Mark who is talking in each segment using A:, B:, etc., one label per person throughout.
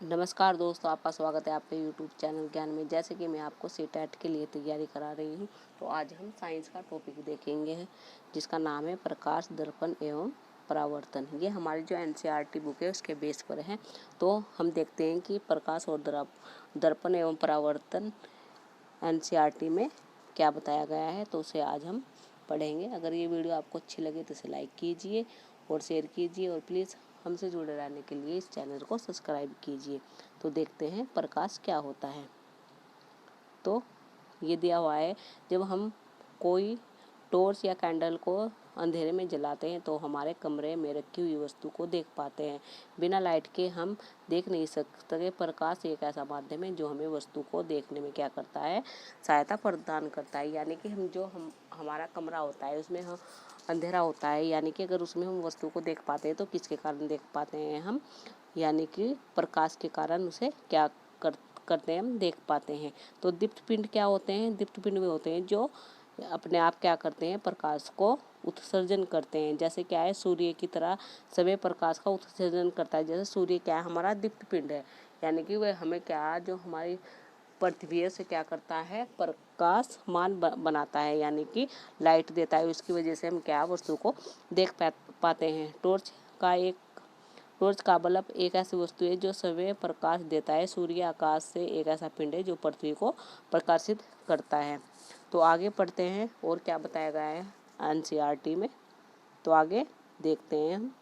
A: नमस्कार दोस्तों, आपका स्वागत है आपके यूट्यूब चैनल ज्ञान में। जैसे कि मैं आपको सीटेट के लिए तैयारी करा रही हूँ, तो आज हम साइंस का टॉपिक देखेंगे जिसका नाम है प्रकाश, दर्पण एवं परावर्तन। ये हमारी जो एनसीईआरटी बुक है उसके बेस पर है। तो हम देखते हैं कि प्रकाश और दर्पण एवं परावर्तन एनसीईआरटी में क्या बताया गया है, तो उसे आज हम पढ़ेंगे। अगर ये वीडियो आपको अच्छी लगे तो इसे लाइक कीजिए और शेयर कीजिए, और प्लीज़ हमसे जुड़े रहने के लिए इस चैनल को सब्सक्राइब कीजिए। तो देखते हैं प्रकाश क्या होता है। तो ये दिया हुआ है, जब हम कोई टॉर्च या कैंडल को अंधेरे में जलाते हैं तो हमारे कमरे में रखी हुई वस्तु को देख पाते हैं। बिना लाइट के हम देख नहीं सकते। प्रकाश एक ऐसा माध्यम है जो हमें वस्तु को देखने में क्या करता है, सहायता प्रदान करता है। यानी कि हम हमारा कमरा होता है, उसमें हम अंधेरा होता है, यानी कि अगर उसमें हम वस्तु को देख पाते हैं तो किसके कारण देख पाते हैं हम, यानी कि प्रकाश के कारण उसे क्या करते हैं, हम देख पाते हैं। तो दीप्त पिंड क्या होते हैं? दीप्त पिंड में होते हैं जो अपने आप क्या करते हैं, प्रकाश को उत्सर्जन करते हैं। जैसे क्या है, सूर्य की तरह सभी प्रकाश का उत्सर्जन करता है। जैसे सूर्य क्या है, हमारा दीप्त पिंड है, यानी कि वह हमें क्या, जो हमारी पृथ्वी से क्या करता है, प्रकाशमान बनाता है, यानी कि लाइट देता है। उसकी वजह से हम क्या, वस्तु को देख पाते हैं। टॉर्च का बल्ब एक ऐसी वस्तु है जो सवय प्रकाश देता है। सूर्य आकाश से एक ऐसा पिंड है जो पृथ्वी को प्रकाशित करता है। तो आगे पढ़ते हैं और क्या बताया गया है एनसीईआरटी में, तो आगे देखते हैं हम।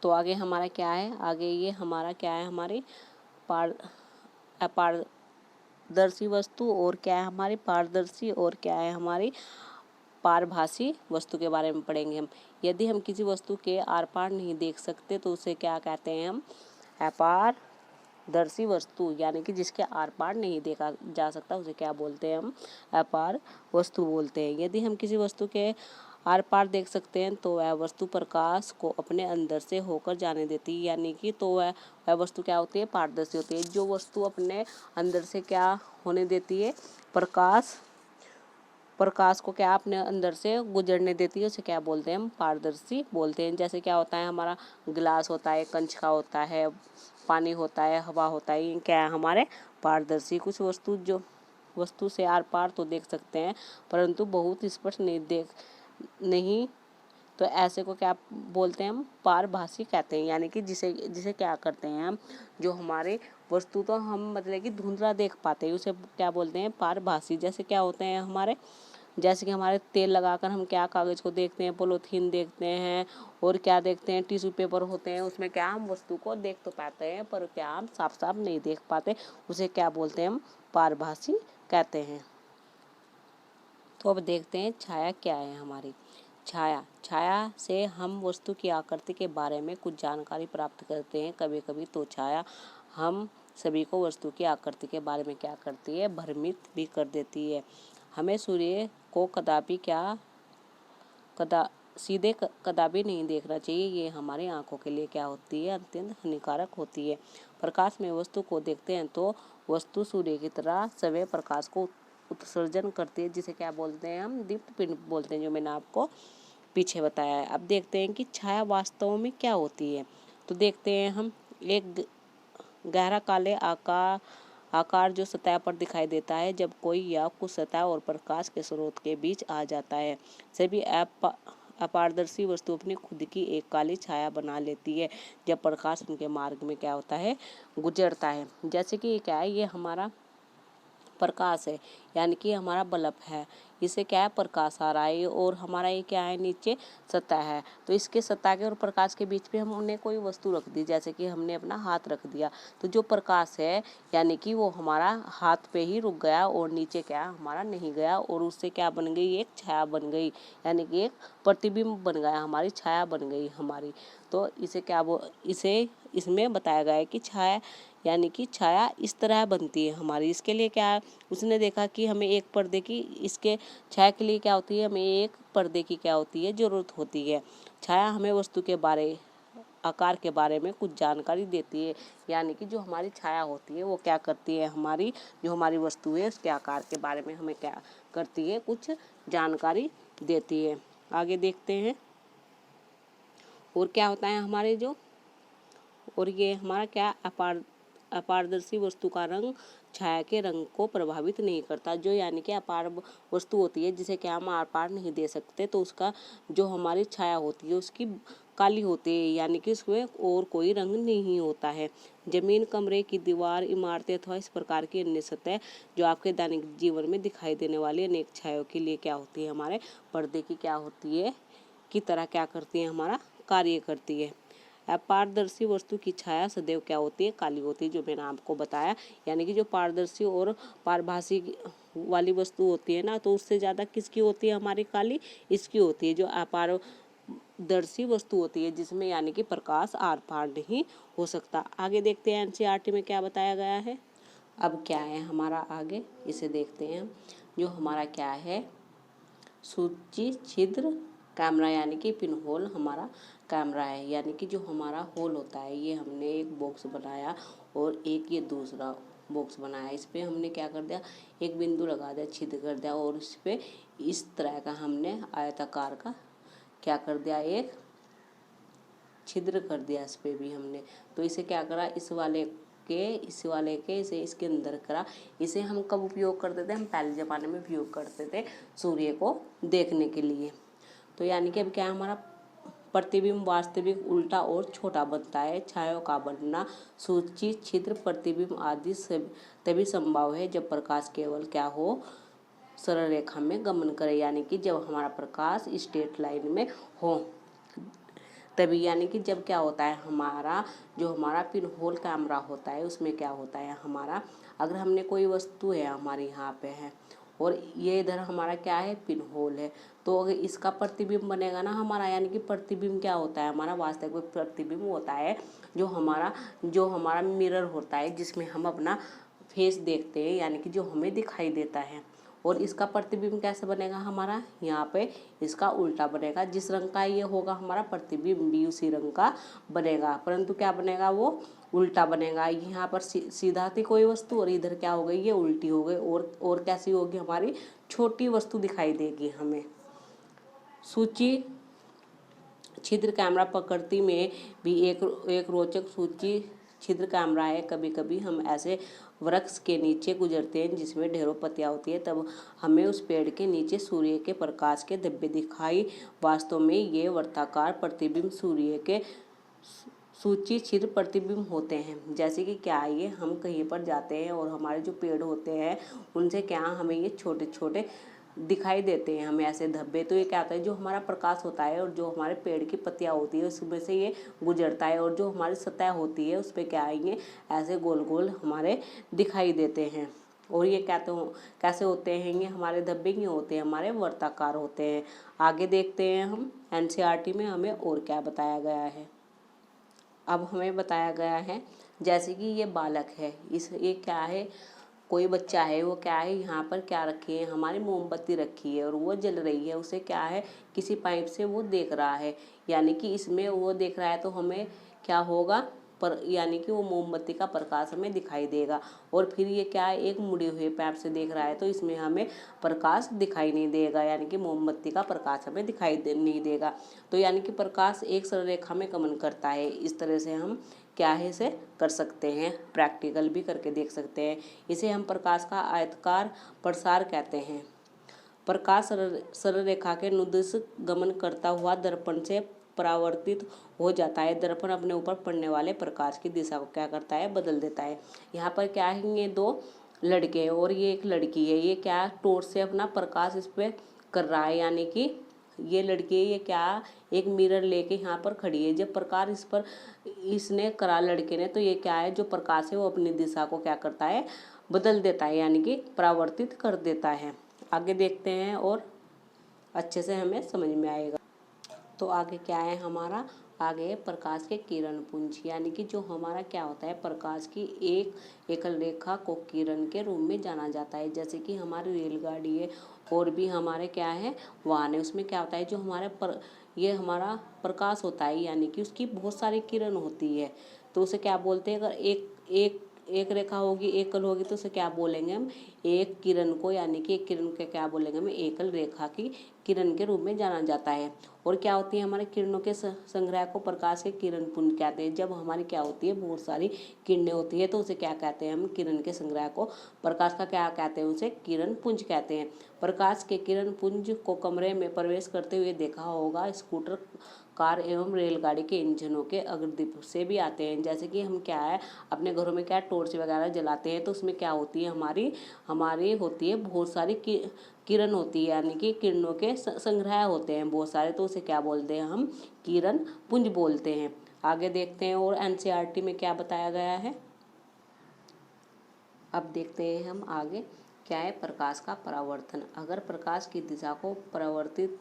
A: तो आगे हमारा क्या है, आगे ये हमारा क्या है, हमारी अपारदर्शी वस्तु, और क्या है हमारी पारदर्शी, और क्या है हमारी पारभासी वस्तु के बारे में पढ़ेंगे हम। यदि हम किसी वस्तु के आर पार नहीं देख सकते तो उसे क्या कहते हैं हम, अपारदर्शी वस्तु, यानी कि जिसके आर पार नहीं देखा जा सकता उसे क्या बोलते हैं, हम अपार वस्तु बोलते हैं। यदि हम किसी वस्तु के आर पार देख सकते हैं तो वह वस्तु प्रकाश को अपने अंदर से होकर जाने देती है, यानी कि तो वह वस्तु क्या होती है, पारदर्शी होती है। जो वस्तु अपने अंदर से क्या होने देती है, प्रकाश को क्या अपने अंदर से गुजरने देती है, उसे क्या बोलते हैं, हम पारदर्शी बोलते हैं। जैसे क्या होता है, हमारा गिलास होता है, कंच का होता है, पानी होता है, हवा होता है, ये क्या है हमारे पारदर्शी। कुछ वस्तु से आर पार तो देख सकते हैं परंतु बहुत स्पष्ट नहीं, तो ऐसे को क्या बोलते हैं, हम पारभासी कहते हैं। यानी कि जिसे जिसे क्या करते हैं हम, जो हमारे वस्तु तो हम मतलब कि धुंधला देख पाते हैं, उसे क्या बोलते हैं, पारभासी। जैसे क्या होते हैं हमारे, जैसे कि हमारे तेल लगाकर हम क्या कागज़ को देखते हैं, पॉलीथीन देखते हैं, और क्या देखते हैं, टिश्यू पेपर होते हैं, उसमें क्या हम वस्तु को देख तो पाते हैं पर क्या हम साफ साफ नहीं देख पाते, उसे क्या बोलते हैं, हम पारभासी कहते हैं। तो अब देखते हैं छाया क्या है हमारी। छाया से हम वस्तु की आकृति के बारे में कुछ जानकारी प्राप्त करते हैं। कभी कभी तो छाया हम सभी को वस्तु की आकृति के बारे में क्या करती है, भ्रमित भी कर देती है। हमें सूर्य को कदापि नहीं देखना चाहिए, ये हमारी आंखों के लिए क्या होती है, अत्यंत हानिकारक होती है। प्रकाश में वस्तु को देखते हैं तो वस्तु सूर्य की तरह सवय प्रकाश को उत्सर्जन करती है, जिसे क्या बोलते हैं, हम दीप्त पिंड बोलते हैं, जो मैंने आपको पीछे बताया है। अब देखते हैं कि छाया वास्तव में क्या होती है। तो देखते हैं हम, एक गहरा काले आकार जो सतह पर दिखाई देता है जब कोई या कुछ सतह और प्रकाश के स्रोत के बीच आ जाता है। सभी अपारदर्शी वस्तु अपनी खुद की एक काली छाया बना लेती है जब प्रकाश उनके मार्ग में क्या होता है, गुजरता है। जैसे कि क्या है, ये हमारा प्रकाश है, यानी कि हमारा बल्ब है, इसे क्या है, प्रकाश आ रहा है, और हमारा ये क्या है, नीचे सतह है। तो इसके सतह के और प्रकाश के बीच में हमने कोई वस्तु रख दी, जैसे कि हमने अपना हाथ रख दिया, तो जो प्रकाश है यानी कि वो हमारा हाथ पे ही रुक गया और नीचे क्या हमारा नहीं गया, और उससे क्या बन गई, एक छाया बन गई, यानी कि एक प्रतिबिंब बन गया, हमारी छाया बन गई हमारी। तो इसे इसमें बताया गया है कि छाया यानी कि छाया इस तरह बनती है हमारी। इसके लिए क्या, उसने देखा कि हमें एक पर्दे की, इसके छाया के लिए क्या होती है, हमें एक पर्दे की क्या होती है, ज़रूरत होती है। छाया हमें वस्तु के आकार के बारे में कुछ जानकारी देती है, यानी कि जो हमारी छाया होती है वो क्या करती है, हमारी जो हमारी वस्तु है उसके आकार के बारे में हमें क्या करती है, कुछ जानकारी देती है। आगे देखते हैं और क्या होता है हमारे जो, और ये हमारा क्या अपारदर्शी वस्तु का रंग छाया के रंग को प्रभावित नहीं करता। जो यानी कि अपार वस्तु होती है जिसे क्या हम आर पार नहीं दे सकते, तो उसका जो हमारी छाया होती है उसकी काली होती है, यानी कि उसमें और कोई रंग नहीं होता है। जमीन, कमरे की दीवार, इमारतें अथवा इस प्रकार की अन्य सतह जो आपके दैनिक जीवन में दिखाई देने वाली अनेक छायाओं के लिए क्या होती है, हमारे पर्दे की क्या होती है की तरह क्या करती है, हमारा कार्य करती है। अपारदर्शी वस्तु की छाया सदैव क्या होती है, काली होती है, जो मैंने आपको बताया। यानी कि जो पारदर्शी और पारभासी वाली वस्तु होती है ना, तो उससे ज़्यादा किसकी होती है, हमारी काली इसकी होती है। जो अपारदर्शी वस्तु होती है जिसमें यानी कि प्रकाश आर पार नहीं हो सकता। आगे देखते हैं एनसीईआरटी में क्या बताया गया है। अब क्या है हमारा आगे, इसे देखते हैं। जो हमारा क्या है, सूची छिद्र कैमरा यानी कि पिन होल हमारा कैमरा है। यानी कि जो हमारा होल होता है, ये हमने एक बॉक्स बनाया और एक ये दूसरा बॉक्स बनाया। इस पर हमने क्या कर दिया, एक बिंदु लगा दिया, छिद्र कर दिया, और इस पर इस तरह का हमने आयताकार का क्या कर दिया, एक छिद्र कर दिया इस पर भी हमने। तो इसे क्या करा, इस वाले के इसे इसके अंदर करा। इसे हम कब उपयोग करते थे, हम पहले ज़माने में उपयोग करते थे सूर्य को देखने के लिए। तो यानी कि अब क्या है, हमारा प्रतिबिंब वास्तविक, उल्टा और छोटा बनता है। छायाओं का बनना, सूची, छिद्र, प्रतिबिंब आदि तभी संभव है जब प्रकाश केवल क्या हो, सरल रेखा में गमन करे। यानी कि जब हमारा प्रकाश स्ट्रेट लाइन में हो तभी। यानी कि जब क्या होता है, हमारा जो हमारा पिन होल कैमरा होता है उसमें क्या होता है, हमारा अगर हमने कोई वस्तु है हमारे यहाँ पे है और ये इधर हमारा क्या है, पिन होल है, तो अगर इसका प्रतिबिंब बनेगा ना हमारा, यानी कि प्रतिबिंब क्या होता है, हमारा वास्तविक प्रतिबिंब होता है जो हमारा मिरर होता है जिसमें हम अपना फेस देखते हैं, यानी कि जो हमें दिखाई देता है। और इसका प्रतिबिंब कैसे बनेगा, हमारा यहाँ पे इसका उल्टा बनेगा। जिस रंग का ये होगा हमारा प्रतिबिंब भी उसी रंग का बनेगा, परंतु क्या बनेगा, वो उल्टा बनेगा। यहाँ पर सीधा थी कोई वस्तु और इधर क्या हो गई, ये उल्टी हो गई, और कैसी होगी, हमारी छोटी वस्तु दिखाई देगी हमें। सूची छिद्र कैमरा प्रकृति में भी एक रोचक सूची छिद्र कैमरा है। कभी कभी हम ऐसे वृक्ष के नीचे गुजरते हैं जिसमें ढेरों पत्तियां होती है, तब हमें उस पेड़ के नीचे सूर्य के प्रकाश के धब्बे दिखाई। वास्तव में ये वृत्ताकार प्रतिबिंब सूर्य के सूची छिद्र प्रतिबिंब होते हैं। जैसे कि क्या है, ये हम कहीं पर जाते हैं और हमारे जो पेड़ होते हैं उनसे क्या हमें ये छोटे छोटे दिखाई देते हैं, हमें ऐसे धब्बे। तो ये क्या होता है, जो हमारा प्रकाश होता है और जो हमारे पेड़ की पत्तियां होती है उसमें से ये गुजरता है, और जो हमारी सतह होती है उस पर क्या आएंगे, ऐसे गोल गोल हमारे दिखाई देते हैं। और ये कैसे होते हैं, ये हमारे धब्बे ही होते हैं, हमारे वर्ताकार होते हैं। आगे देखते हैं हम एनसीईआरटी में हमें और क्या बताया गया है। अब हमें बताया गया है जैसे कि ये बालक है, ये क्या है, कोई बच्चा है, वो क्या है, यहाँ पर क्या रखी है, हमारी मोमबत्ती रखी है और वो जल रही है। उसे क्या है, किसी पाइप से वो देख रहा है, यानी कि इसमें वो देख रहा है तो हमें क्या होगा, पर यानी कि वो मोमबत्ती का प्रकाश हमें दिखाई देगा। और फिर ये क्या है, एक मुड़े हुए पाइप से देख रहा है तो इसमें हमें प्रकाश दिखाई नहीं देगा, यानी कि मोमबत्ती का प्रकाश हमें दिखाई नहीं देगा। तो यानी कि प्रकाश एक सरल रेखा में गमन करता है। इस तरह से हम क्या है, इसे कर सकते हैं, प्रैक्टिकल भी करके देख सकते हैं। इसे हम प्रकाश का आयताकार प्रसार कहते हैं। प्रकाश सरल रेखा के अनुदिश गमन करता हुआ दर्पण से परावर्तित हो जाता है। दर्पण अपने ऊपर पड़ने वाले प्रकाश की दिशा को क्या करता है, बदल देता है। यहाँ पर क्या है, ये दो लड़के हैं और ये एक लड़की है। ये क्या टॉर्च से अपना प्रकाश इस पर कर रहा है, यानी कि ये लड़की है, ये क्या एक मिरर लेके यहाँ पर खड़ी है। जब प्रकाश इस पर इसने करा लड़के ने, तो ये क्या है, जो प्रकाश है वो अपनी दिशा को क्या करता है, बदल देता है, यानी कि परावर्तित कर देता है। आगे देखते हैं और अच्छे से हमें समझ में आएगा। तो आगे क्या है हमारा, आगे प्रकाश के किरण पुंज, यानी कि जो हमारा क्या होता है, प्रकाश की एक एकल रेखा को किरण के रूप में जाना जाता है। जैसे कि हमारी रेलगाड़ी है और भी हमारे क्या है, वाहन है, उसमें क्या होता है, जो हमारे ये हमारा प्रकाश होता है, यानी कि उसकी बहुत सारी किरण होती है। तो उसे क्या बोलते हैं, अगर एक एक रेखा होगी, एकल होगी, तो उसे क्या बोलेंगे हम, एक किरण को, यानी कि एक किरण के क्या बोलेंगे हम, एकल रेखा की किरण के रूप में जाना जाता है। और क्या होती है, हमारे किरणों के संग्रह को प्रकाश के किरण पुंज कहते हैं। जब हमारी क्या होती है, बहुत सारी किरणें होती है तो उसे क्या कहते हैं हम, किरण के संग्रह को, प्रकाश का क्या कहते हैं, उसे किरण पुंज कहते हैं। प्रकाश के किरण पुंज को कमरे में प्रवेश करते हुए देखा होगा, स्कूटर, कार एवं रेलगाड़ी के इंजनों के अग्रदीप से भी आते हैं। जैसे कि हम क्या है, अपने घरों में क्या टॉर्च वगैरह जलाते हैं, तो उसमें क्या होती है, हमारी हमारी होती है बहुत सारी किरण होती है, यानी कि किरणों के संग्रह होते हैं बहुत सारे, तो उसे क्या बोलते हैं हम, किरण पुंज बोलते हैं। आगे देखते हैं और एनसीईआरटी में क्या बताया गया है। अब देखते हैं हम आगे क्या है, प्रकाश का परावर्तन। अगर प्रकाश की दिशा को परिवर्तित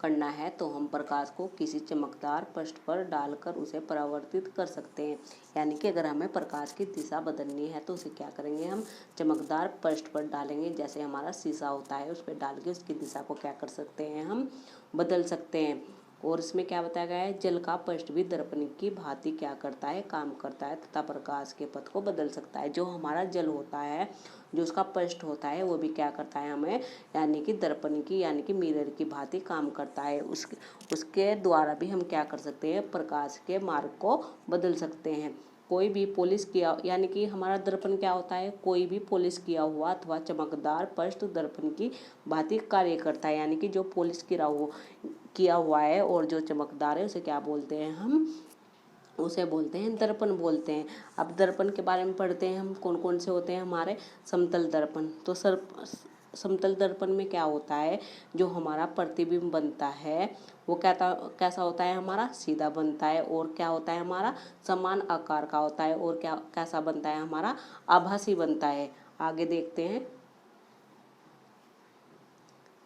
A: करना है तो हम प्रकाश को किसी चमकदार पृष्ठ पर डालकर उसे परावर्तित कर सकते हैं। यानी कि अगर हमें प्रकाश की दिशा बदलनी है तो उसे क्या करेंगे, हम चमकदार पृष्ठ पर डालेंगे, जैसे हमारा शीशा होता है, उस पर डाल के उसकी दिशा को क्या कर सकते हैं, हम बदल सकते हैं। और इसमें क्या बताया गया है, जल का पृष्ठ भी दर्पण की भांति क्या करता है, काम करता है तथा प्रकाश के पथ को बदल सकता है। जो हमारा जल होता है, जो उसका पृष्ठ होता है, वो भी क्या करता है, हमें यानी कि दर्पण की, यानी कि मिरर की भांति काम करता है। उसके द्वारा भी हम क्या कर सकते हैं, प्रकाश के मार्ग को बदल सकते हैं। कोई भी पॉलिश किया, यानी कि हमारा दर्पण क्या होता है, कोई भी पॉलिश किया हुआ अथवा चमकदार पृष्ठ दर्पण की भांति कार्य करता है। यानी कि जो पॉलिश किया हुआ है और जो चमकदार है उसे क्या बोलते हैं, हम उसे बोलते हैं दर्पण बोलते हैं। अब दर्पण के बारे में पढ़ते हैं हम, कौन कौन से होते हैं हमारे, समतल दर्पण। तो समतल दर्पण में क्या होता है, जो हमारा प्रतिबिंब बनता है वो कैसा होता है, हमारा सीधा बनता है। और क्या होता है, हमारा समान आकार का होता है। और क्या कैसा बनता है, हमारा आभासी बनता है। आगे देखते हैं,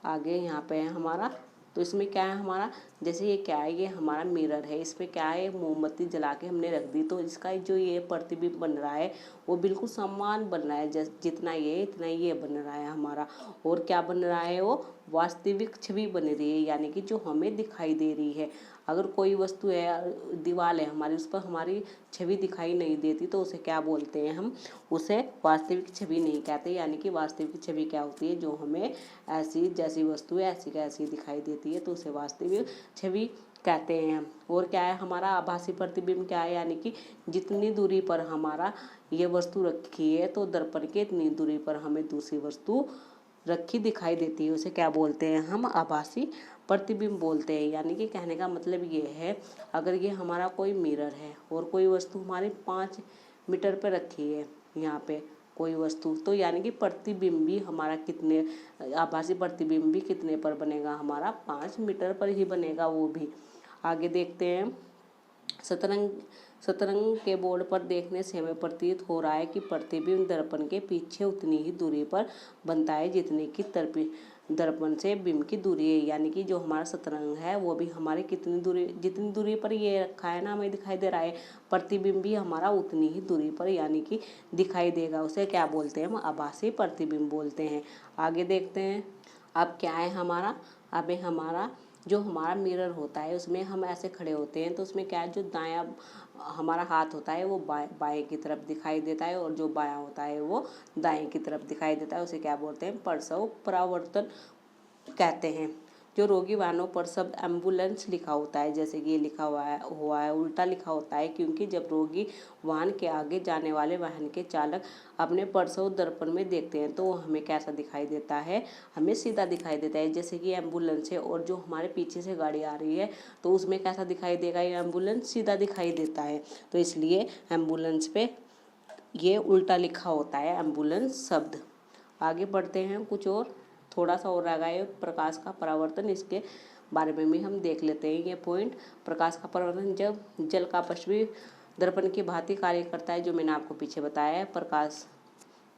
A: आगे यहाँ पे है हमारा, तो इसमें क्या है हमारा, जैसे ये क्या है, ये हमारा मिरर है, इसमें क्या है, मोमबत्ती जला के हमने रख दी, तो इसका जो ये प्रतिबिंब बन रहा है वो बिल्कुल समान बन रहा है, जितना ये इतना ये बन रहा है हमारा। और क्या बन रहा है, वो वास्तविक छवि बन रही है, यानी कि जो हमें दिखाई दे रही है। अगर कोई वस्तु है, दीवार है हमारी, उस पर हमारी छवि दिखाई नहीं देती तो उसे क्या बोलते हैं, हम उसे वास्तविक छवि नहीं कहते। यानी कि वास्तविक छवि क्या होती है, जो हमें ऐसी जैसी वस्तु है ऐसी कैसी दिखाई देती है, तो उसे वास्तविक छवि कहते हैं। और क्या है, हमारा आभासी प्रतिबिंब क्या है, यानी कि जितनी दूरी पर हमारा ये वस्तु रखी है तो दर्पण के इतनी दूरी पर हमें दूसरी वस्तु रखी दिखाई देती है, उसे क्या बोलते हैं, हम आभासी प्रतिबिंब बोलते हैं। यानी कि कहने का मतलब ये है, अगर ये हमारा कोई मिरर है और कोई वस्तु हमारी 5 मीटर पर रखी है, यहाँ पे कोई वस्तु, तो यानी कि प्रतिबिंब भी हमारा कितने, आभासी प्रतिबिंब भी कितने पर बनेगा, हमारा 5 मीटर पर ही बनेगा वो भी। आगे देखते हैं, शतरंग के बोर्ड पर देखने से हमें प्रतीत हो रहा है कि प्रतिबिंब दर्पण के पीछे उतनी ही दूरी पर बनता है जितनी की दर्पण से बिंब की दूरी है। यानी कि जो हमारा शतरंग है वो भी हमारे जितनी दूरी पर ये रखा है ना, हमें दिखाई दे रहा है, प्रतिबिंब भी हमारा उतनी ही दूरी पर यानी कि दिखाई देगा, उसे क्या बोलते हैं, हम आभासी प्रतिबिंब बोलते हैं। आगे देखते हैं, अब क्या है हमारा, अब हमारा जो हमारा मिरर होता है उसमें हम ऐसे खड़े होते हैं, तो उसमें क्या है, जो दायां हमारा हाथ होता है वो बाएं की तरफ दिखाई देता है, और जो बायां होता है वो दाएं की तरफ दिखाई देता है, उसे क्या बोलते हैं, प्रसव परावर्तन कहते हैं। जो रोगी वाहनों पर शब्द एम्बुलेंस लिखा होता है, जैसे कि ये लिखा हुआ है उल्टा लिखा होता है, क्योंकि जब रोगी वाहन के आगे जाने वाले वाहन के चालक अपने परसों दर्पण में देखते हैं तो वो हमें कैसा दिखाई देता है, हमें सीधा दिखाई देता है। जैसे कि एम्बुलेंस है और जो हमारे पीछे से गाड़ी आ रही है तो उसमें कैसा दिखाई देगा, ये एम्बुलेंस सीधा दिखाई देता है, तो इसलिए एम्बुलेंस पे ये उल्टा लिखा होता है, एम्बुलेंस शब्द। आगे बढ़ते हैं, कुछ और थोड़ा सा और रह गया है, प्रकाश का परावर्तन, इसके बारे में भी हम देख लेते हैं। ये पॉइंट, प्रकाश का परावर्तन, जब जल का पृष्ठ दर्पण की भांति कार्य करता है, जो मैंने आपको पीछे बताया है, प्रकाश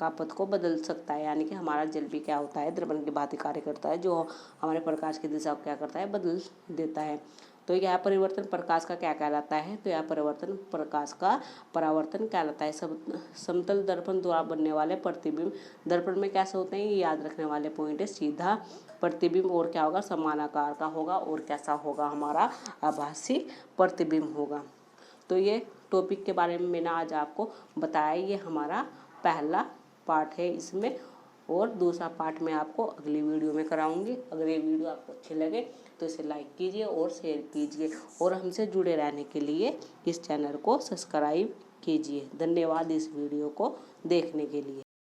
A: का पथ को बदल सकता है। यानी कि हमारा जल भी क्या होता है, दर्पण की भांति कार्य करता है, जो हमारे प्रकाश की दिशा को क्या करता है, बदल देता है। तो यह परिवर्तन प्रकाश का क्या कहलाता है, तो यह परिवर्तन प्रकाश का परावर्तन कहलाता है। समतल दर्पण द्वारा बनने वाले प्रतिबिंब दर्पण में कैसे होते हैं, ये याद रखने वाले पॉइंट है। सीधा प्रतिबिंब और क्या होगा, समान आकार का होगा, और कैसा होगा, हमारा आभासी प्रतिबिंब होगा। तो ये टॉपिक के बारे में मैंने आज आपको बताया। ये हमारा पहला पार्ट है इसमें, और दूसरा पार्ट मैं आपको अगली वीडियो में कराऊंगी। अगर ये वीडियो आपको अच्छी लगे तो इसे लाइक कीजिए और शेयर कीजिए, और हमसे जुड़े रहने के लिए इस चैनल को सब्सक्राइब कीजिए। धन्यवाद इस वीडियो को देखने के लिए।